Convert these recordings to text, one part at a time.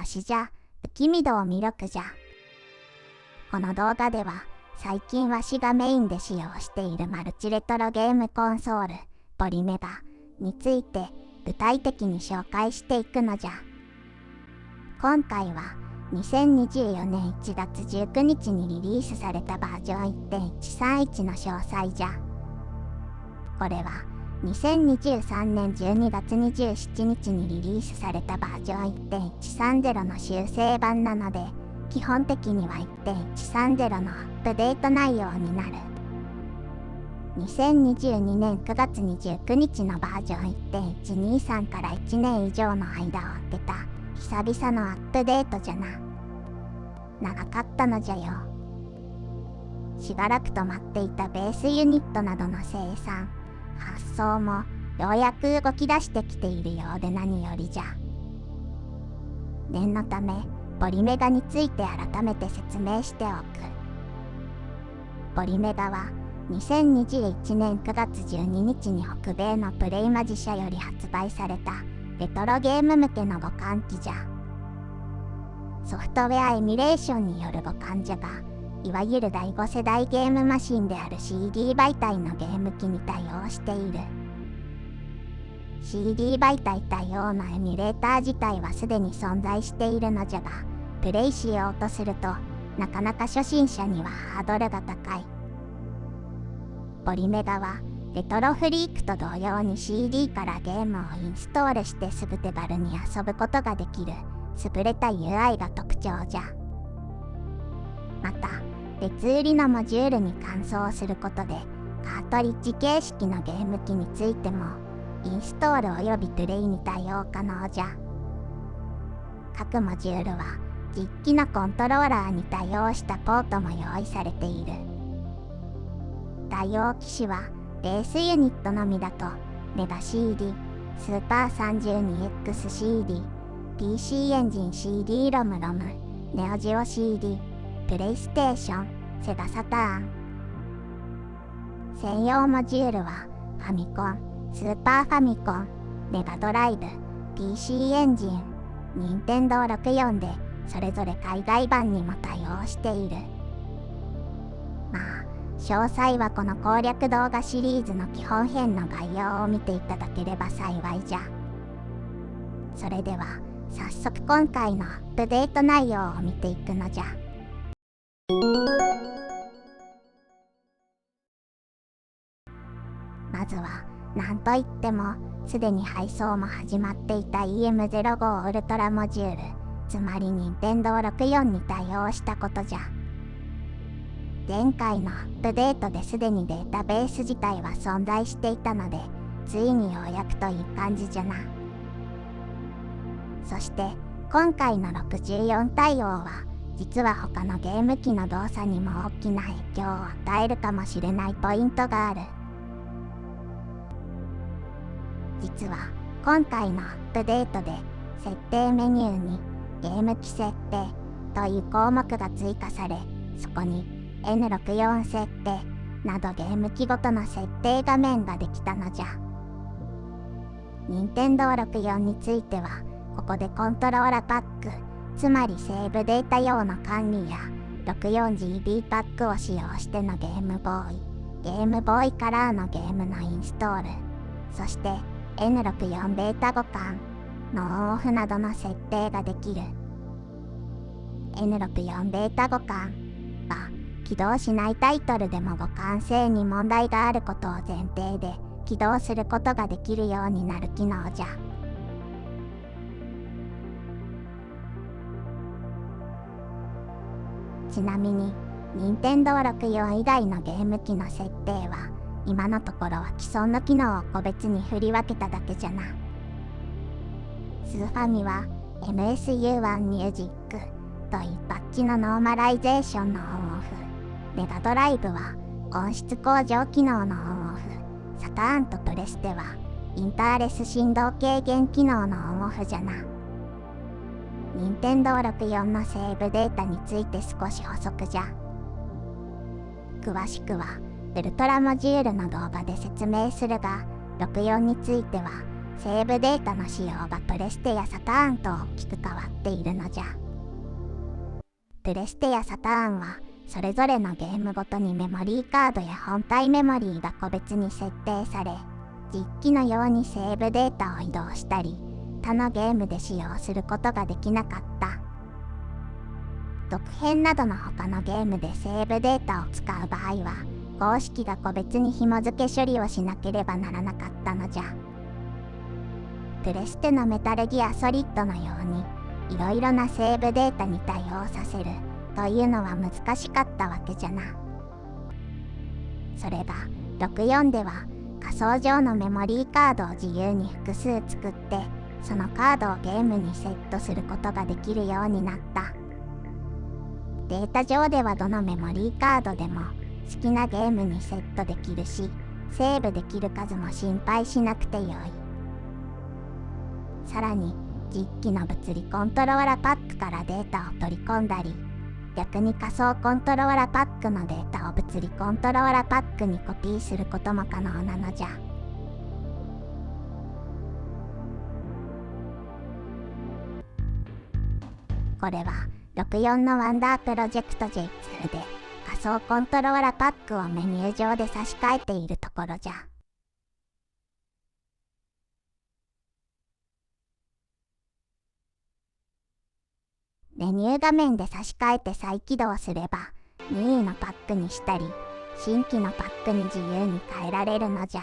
しじゃ、不気味度を魅力じゃ。この動画では、最近わしがメインで使用しているマルチレトロゲームコンソール、ポリメガについて具体的に紹介していくのじゃ。今回は、2024年1月19日にリリースされたバージョン 1.131 の詳細じゃ。これは、2023年12月27日にリリースされたバージョン 1.130 の修正版なので、基本的には 1.130 のアップデート内容になる。2022年9月29日のバージョン 1.123 から1年以上の間を空けた久々のアップデートじゃな。長かったのじゃよ。しばらく止まっていたベースユニットなどの生産、発送もようやく動き出してきているようで何よりじゃ。念のため、ポリメガについて改めて説明しておく。ポリメガは2021年9月12日に北米のプレイマジ社より発売されたレトロゲーム向けの互換機じゃ。ソフトウェアエミュレーションによる互換じゃが、いわゆる第5世代ゲームマシンである CD 媒体のゲーム機に対応している。CD 媒体対応のエミュレーター自体はすでに存在しているのじゃが、プレイしようとするとなかなか初心者にはハードルが高い。ポリメガはレトロフリークと同様に CD からゲームをインストールしてすぐ手軽に遊ぶことができる優れた UI が特徴じゃ。また、別売りのモジュールに換装することでカートリッジ形式のゲーム機についてもインストールおよびプレイに対応可能じゃ。各モジュールは実機のコントローラーに対応したポートも用意されている。対応機種はベースユニットのみだとメガ CD、スーパー 32XCD、PC エンジン CD-ROM、ネオジオ CD、プレイステーション、セガサターン。専用モジュールはファミコン、スーパーファミコン、メガドライブ、PC エンジン、任天堂64でそれぞれ海外版にも対応している。まあ、詳細はこの攻略動画シリーズの基本編の概要を見ていただければ幸いじゃ。それでは、早速今回のアップデート内容を見ていくのじゃ。まずは、なんといっても、すでに配送も始まっていた EM05 ウルトラモジュール、つまり任天堂64に対応したことじゃ。前回のアップデートですでにデータベース自体は存在していたので、ついにようやくといい感じじゃな。そして、今回の64対応は、実は他のゲーム機の動作にも大きな影響を与えるかもしれないポイントがある。実は今回のアップデートで設定メニューにゲーム機設定という項目が追加され、そこに N64 設定などゲーム機ごとの設定画面ができたのじゃ。任天堂64についてはここでコントローラパック、つまりセーブデータ用の管理や 64GB パックを使用してのゲームボーイ、ゲームボーイカラーのゲームのインストール、そしてN64 ベータ互換のオンオフなどの設定ができる。N64 ベータ互換は起動しないタイトルでも互換性に問題があることを前提で起動することができるようになる機能じゃ。ちなみに、任天堂64以外のゲーム機の設定は今のところは既存の機能を個別に振り分けただけじゃな。スーファミは MSU1 ミュージックというバッチのノーマライゼーションのオンオフ、メガドライブは音質向上機能のオンオフ、サターンとプレステはインターレス振動軽減機能のオンオフじゃな。任天堂64のセーブデータについて少し補足じゃ。詳しくはウルトラモジュールの動画で説明するが、64についてはセーブデータの仕様がプレステやサターンと大きく変わっているのじゃ。プレステやサターンはそれぞれのゲームごとにメモリーカードや本体メモリーが個別に設定され、実機のようにセーブデータを移動したり、他のゲームで使用することができなかった。続編などの他のゲームでセーブデータを使う場合は、公式が個別に紐付け処理をしなければならなかったのじゃ。プレステのメタルギアソリッドのように、いろいろなセーブデータに対応させるというのは難しかったわけじゃな。それが64では仮想上のメモリーカードを自由に複数作って、そのカードをゲームにセットすることができるようになった。データ上ではどのメモリーカードでも好きなゲームにセットできるし、セーブできる数も心配しなくてよい。さらに実機の物理コントローラパックからデータを取り込んだり、逆に仮想コントローラパックのデータを物理コントローラパックにコピーすることも可能なのじゃ。これは64のワンダープロジェクト J2 で仮想コントローラパックをメニュー上で差し替えているところじゃ。メニュー画面で差し替えて再起動すれば、任意のパックにしたり、新規のパックに自由に変えられるのじゃ。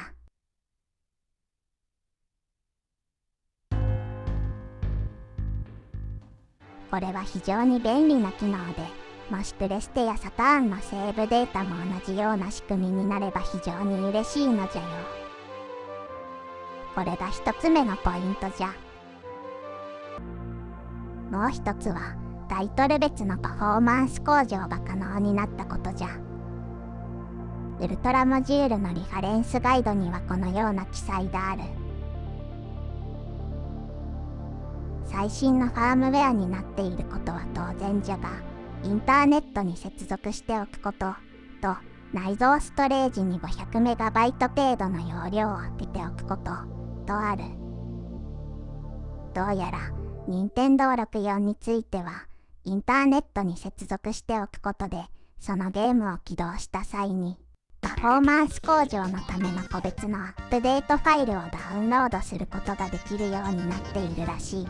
これは非常に便利な機能で、もしプレステやサターンのセーブデータも同じような仕組みになれば非常に嬉しいのじゃよ。これが一つ目のポイントじゃ。もう一つは、タイトル別のパフォーマンス向上が可能になったことじゃ。ウルトラモジュールのリファレンスガイドにはこのような記載がある。最新のファームウェアになっていることは当然じゃが、インターネットに接続しておくことと、内蔵ストレージに 500MB 程度の容量を当てておくこととある。どうやら任天堂64については、インターネットに接続しておくことで、そのゲームを起動した際に、パフォーマンス向上のための個別のアップデートファイルをダウンロードすることができるようになっているらしい。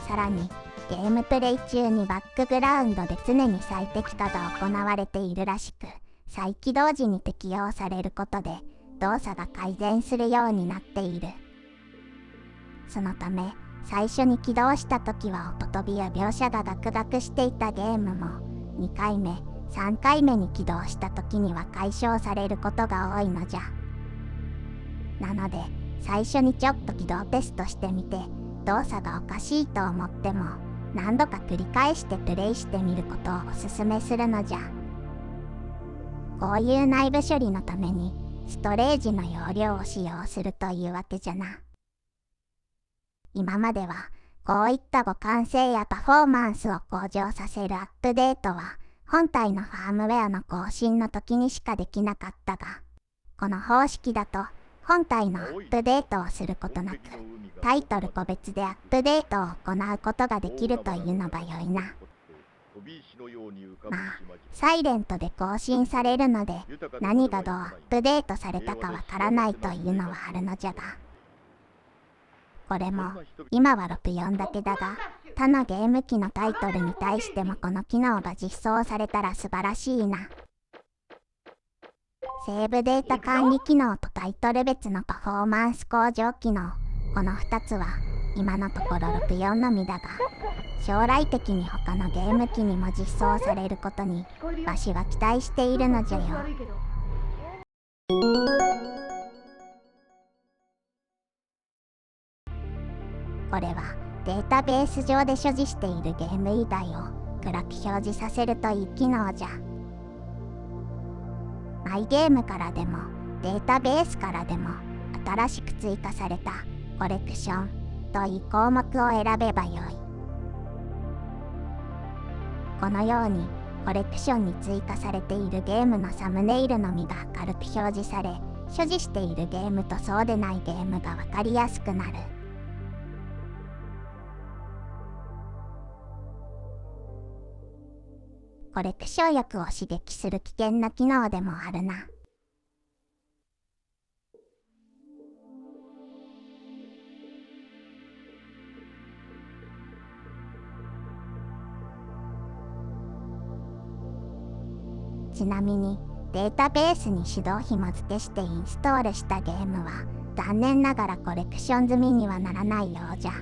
さらに、ゲームプレイ中にバックグラウンドで常に最適化が行われているらしく、再起動時に適用されることで、動作が改善するようになっている。そのため、最初に起動した時は音飛びや描写がガクガクしていたゲームも、2回目、3回目に起動した時には解消されることが多いのじゃ。なので、最初にちょっと起動テストしてみて、動作がおかしいと思っても、何度か繰り返してプレイしてみることをおすすめするのじゃ。こういう内部処理のために、ストレージの容量を使用するというわけじゃな。今までは、こういった互換性やパフォーマンスを向上させるアップデートは、本体のファームウェアの更新の時にしかできなかったが、この方式だと、本体のアップデートをすることなく、タイトル個別でアップデートを行うことができるというのが良いな。まあ、サイレントで更新されるので、何がどうアップデートされたかわからないというのはあるのじゃが。これも、今は64だけだが、他のゲーム機のタイトルに対してもこの機能が実装されたら素晴らしいな。セーブデータ管理機能とタイトル別のパフォーマンス向上機能、この2つは今のところ64のみだが、将来的に他のゲーム機にも実装されることにわしは期待しているのじゃよ。これはデータベース上で所持しているゲーム以外を暗く表示させるといい機能じゃ。マイゲームからでもデータベースからでも新しく追加されたコレクションといい項目を選べばよい。このようにコレクションに追加されているゲームのサムネイルのみが明るく表示され、所持しているゲームとそうでないゲームがわかりやすくなる。コレクション欲を刺激する危険な機能でもあるな。ちなみにデータベースに指導紐付けしてインストールしたゲームは残念ながらコレクション済みにはならないようじゃ。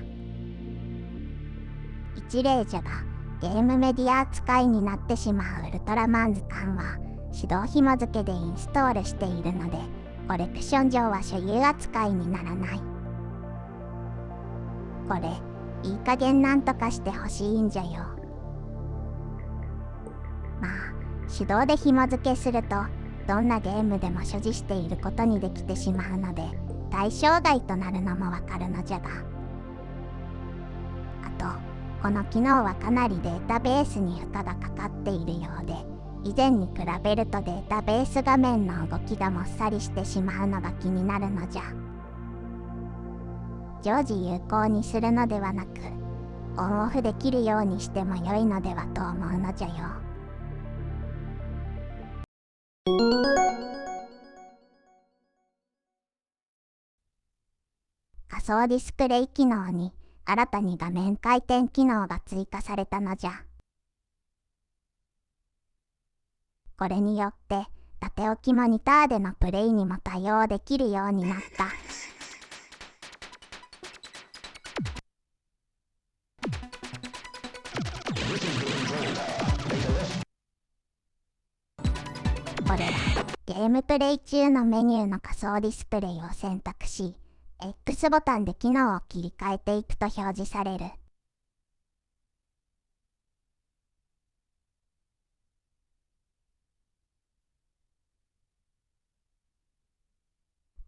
一例じゃが、ゲームメディア扱いになってしまうウルトラマン図鑑は指導紐付けでインストールしているので、コレクション上は所有扱いにならない。これ、いい加減なんとかしてほしいんじゃよ。まあ、手動で紐付けすると、どんなゲームでも所持していることにできてしまうので、対象外となるのもわかるのじゃが。あと、この機能はかなりデータベースに負荷がかかっているようで、以前に比べるとデータベース画面の動きがもっさりしてしまうのが気になるのじゃ。常時有効にするのではなく、オンオフできるようにしても良いのではと思うのじゃよ。仮想ディスプレイ機能に新たに画面回転機能が追加されたのじゃ。これによって縦置きモニターでのプレイにも対応できるようになった。これはゲームプレイ中のメニューの仮想ディスプレイを選択し、X ボタンで機能を切り替えていくと表示される。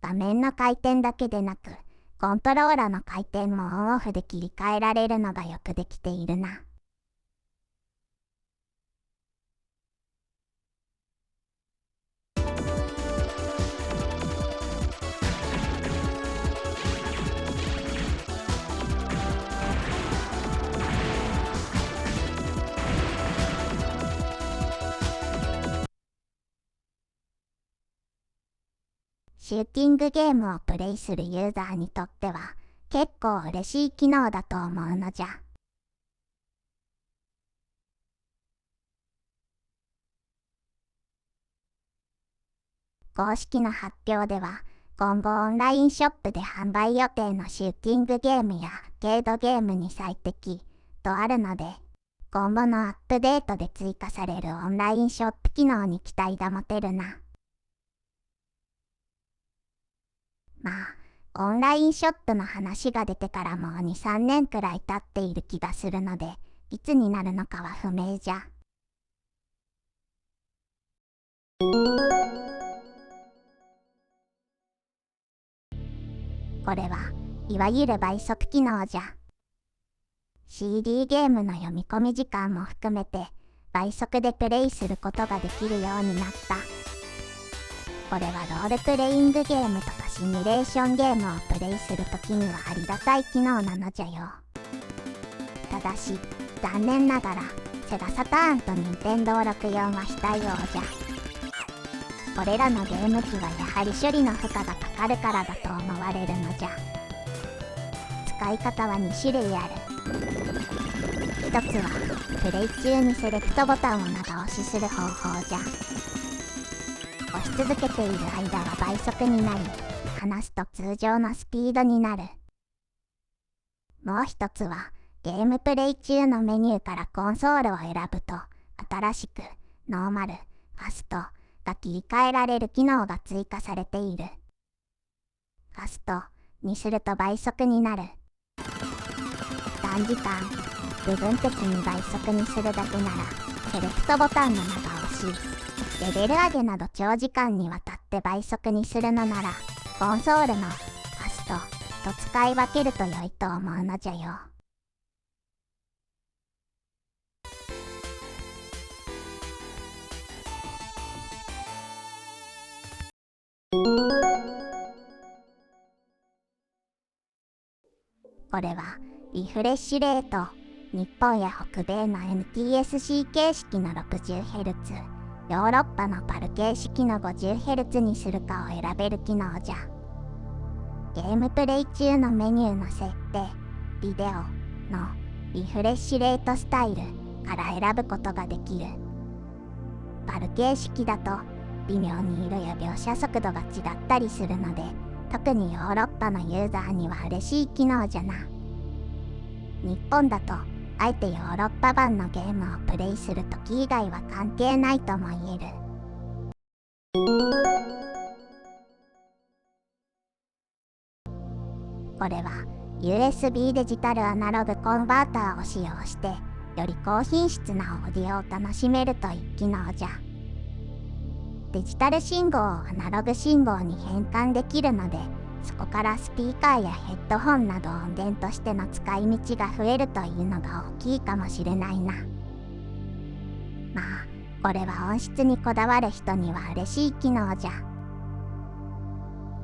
画面の回転だけでなく、コントローラの回転もオンオフで切り替えられるのがよくできているな。シューティングゲームをプレイするユーザーにとっては結構嬉しい機能だと思うのじゃ。公式の発表では、今後オンラインショップで販売予定のシューティングゲームやアーケードゲームに最適とあるので、今後のアップデートで追加されるオンラインショップ機能に期待が持てるな。まあ、オンラインショップの話が出てからもう2、3年くらい経っている気がするので、いつになるのかは不明じゃ。これはいわゆる倍速機能じゃ。CD ゲームの読み込み時間も含めて倍速でプレイすることができるようになった。これはロールプレイングゲームとかシミュレーションゲームをプレイするときにはありがたい機能なのじゃよ。ただし、残念ながらセガサターンと任天堂64は非対応じゃ。これらのゲーム機はやはり処理の負荷がかかるからだと思われるのじゃ。使い方は2種類ある。一つはプレイ中にセレクトボタンを長押しする方法じゃ。押し続けている間は倍速になり、離すと通常のスピードになる。もう一つはゲームプレイ中のメニューからコンソールを選ぶと、新しくノーマル、ファストが切り替えられる機能が追加されている。ファストにすると倍速になる。短時間、部分的に倍速にするだけなら、セレクトボタンの長押し、レベル上げなど長時間にわたって倍速にするのなら、コンソールのファストと使い分けると良いと思うのじゃよ。これはリフレッシュレート、日本や北米の NTSC 形式の 60Hz、ヨーロッパのパル形式の 50Hz にするかを選べる機能じゃ。ゲームプレイ中のメニューの設定、ビデオのリフレッシュレートスタイルから選ぶことができる。パル形式だと微妙に色や描写速度が違ったりするので、特にヨーロッパのユーザーには嬉しい機能じゃな。日本だとあえてヨーロッパ版のゲームをプレイするとき以外は関係ないとも言える。これは USB デジタルアナログコンバーターを使用してより高品質なオーディオを楽しめるという機能じゃ。デジタル信号をアナログ信号に変換できるので、そこからスピーカーやヘッドホンなど音源としての使い道が増えるというのが大きいかもしれないな。まあこれは音質にこだわる人には嬉しい機能じゃ。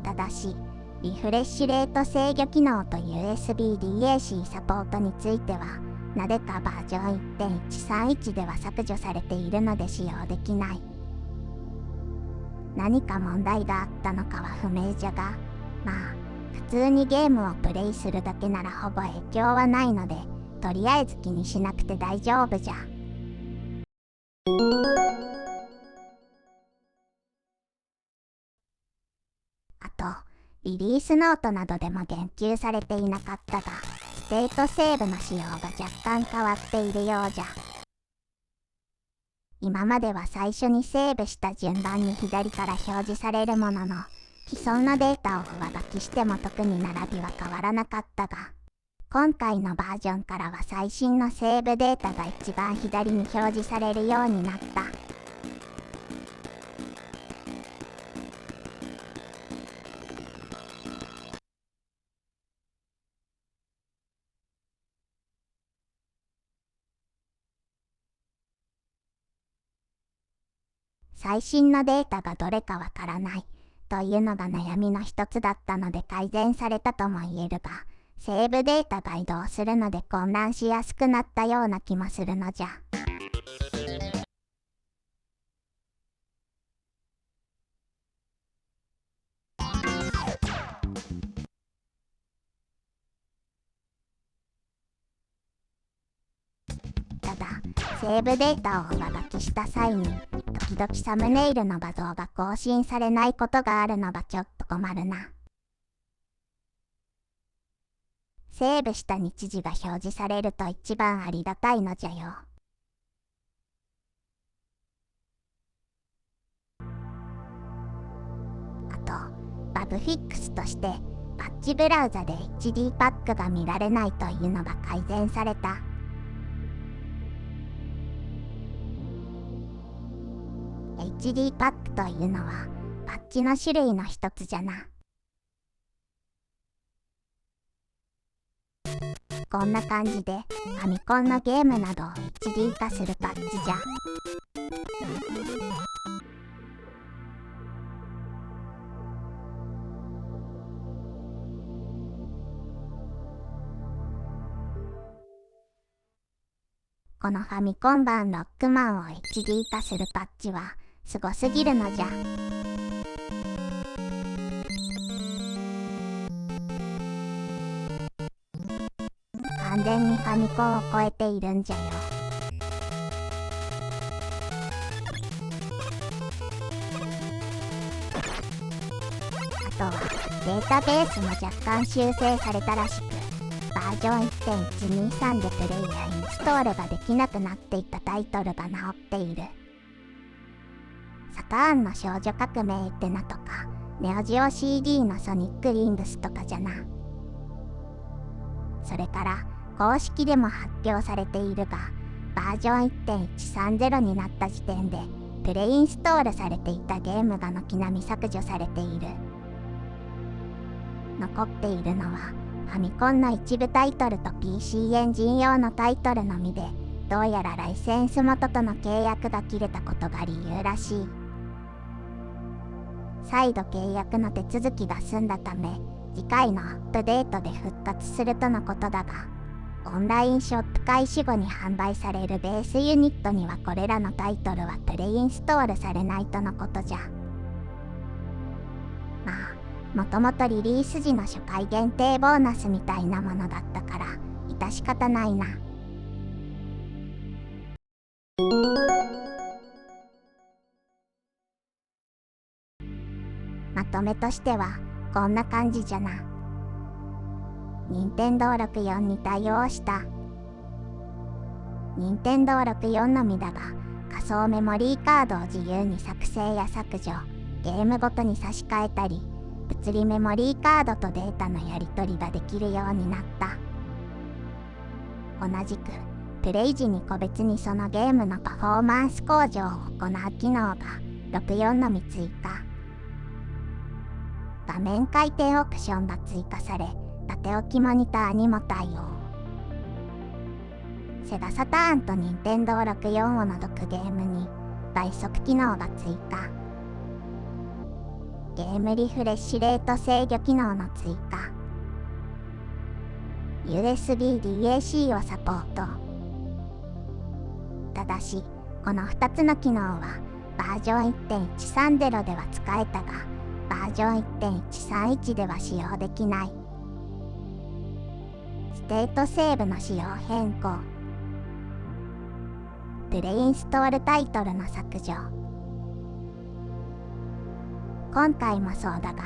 ただしリフレッシュレート制御機能と USB-DAC サポートについてはなぜかバージョン 1.131 では削除されているので使用できない。何か問題があったのかは不明じゃが、まあ普通にゲームをプレイするだけならほぼ影響はないので、とりあえず気にしなくて大丈夫じゃ。あとリリースノートなどでも言及されていなかったが、ステートセーブの仕様が若干変わっているようじゃ。今までは最初にセーブした順番に左から表示されるものの、既存のデータを上書きしても特に並びは変わらなかったが、今回のバージョンからは最新のセーブデータが一番左に表示されるようになった。最新のデータがどれかわからないというのが悩みの一つだったので改善されたとも言えるが、セーブデータが移動するので混乱しやすくなったような気もするのじゃ。ただ、セーブデータを上書きした際に、時々サムネイルの画像が更新されないことがあるのがちょっと困るな。セーブした日時が表示されると一番ありがたいのじゃよ。あと、バグフィックスとして、パッチブラウザで HD パックが見られないというのが改善された。HD パックというのはパッチの種類の一つじゃな。こんな感じでファミコンのゲームなどを HD 化するパッチじゃ。このファミコン版ロックマンを HD 化するパッチはすごすぎるのじゃ。完全にファミコンを超えているんじゃよ。あとはデータベースも若干修正されたらしく、バージョン 1.123 でプレイやインストールができなくなっていたタイトルが直っている。サターンの少女革命ってなとか、ネオジオ CD のソニックリングスとかじゃな。それから公式でも発表されているが、バージョン 1.130 になった時点でプレインストールされていたゲームが軒並み削除されている。残っているのはファミコンの一部タイトルと PC エンジン用のタイトルのみで、どうやらライセンス元との契約が切れたことが理由らしい。再度契約の手続きが済んだため、次回のアップデートで復活するとのことだが、オンラインショップ開始後に販売されるベースユニットにはこれらのタイトルはプレインストールされないとのことじゃ。まあ、もともとリリース時の初回限定ボーナスみたいなものだったから、致し方ないな。まとめとしては、こんな感じじゃな。任天堂64に対応した。任天堂64のみだが、仮想メモリーカードを自由に作成や削除、ゲームごとに差し替えたり、物理メモリーカードとデータのやり取りができるようになった。同じく、プレイ時に個別にそのゲームのパフォーマンス向上を行う機能が64のみ追加。画面回転オプションが追加され、縦置きモニターにも対応。セガサターンと任天堂64を除くゲームに倍速機能が追加。ゲームリフレッシュレート制御機能の追加。USB DAC をサポート。ただし、この2つの機能はバージョン 1.130 では使えたが、バージョン 1.131 では使用できない。ステートセーブの仕様変更。プレインストールタイトルの削除。今回もそうだが、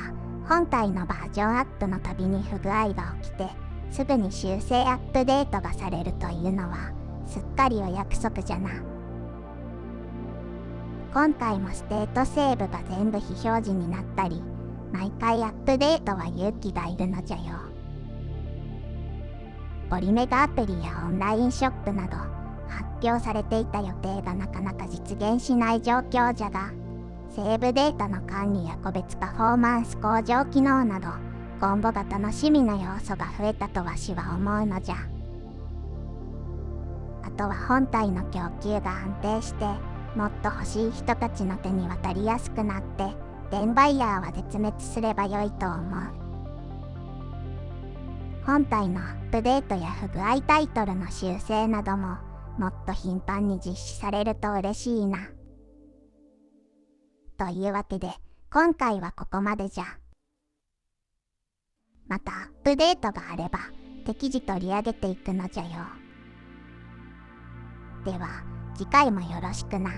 本体のバージョンアップのたびに不具合が起きて、すぐに修正アップデートがされるというのは、すっかりお約束じゃな。今回もステートセーブが全部非表示になったり、毎回アップデートは勇気がいるのじゃよ。ポリメガアプリやオンラインショップなど、発表されていた予定がなかなか実現しない状況じゃが、セーブデータの管理や個別パフォーマンス向上機能など、今後が楽しみな要素が増えたとわしは思うのじゃ。あとは本体の供給が安定して、もっと欲しい人たちの手に渡りやすくなって、転売ヤーは絶滅すればよいと思う。本体のアップデートや不具合タイトルの修正なども、もっと頻繁に実施されると嬉しいな。というわけで、今回はここまでじゃ。またアップデートがあれば、適時取り上げていくのじゃよ。では、次回もよろしくな。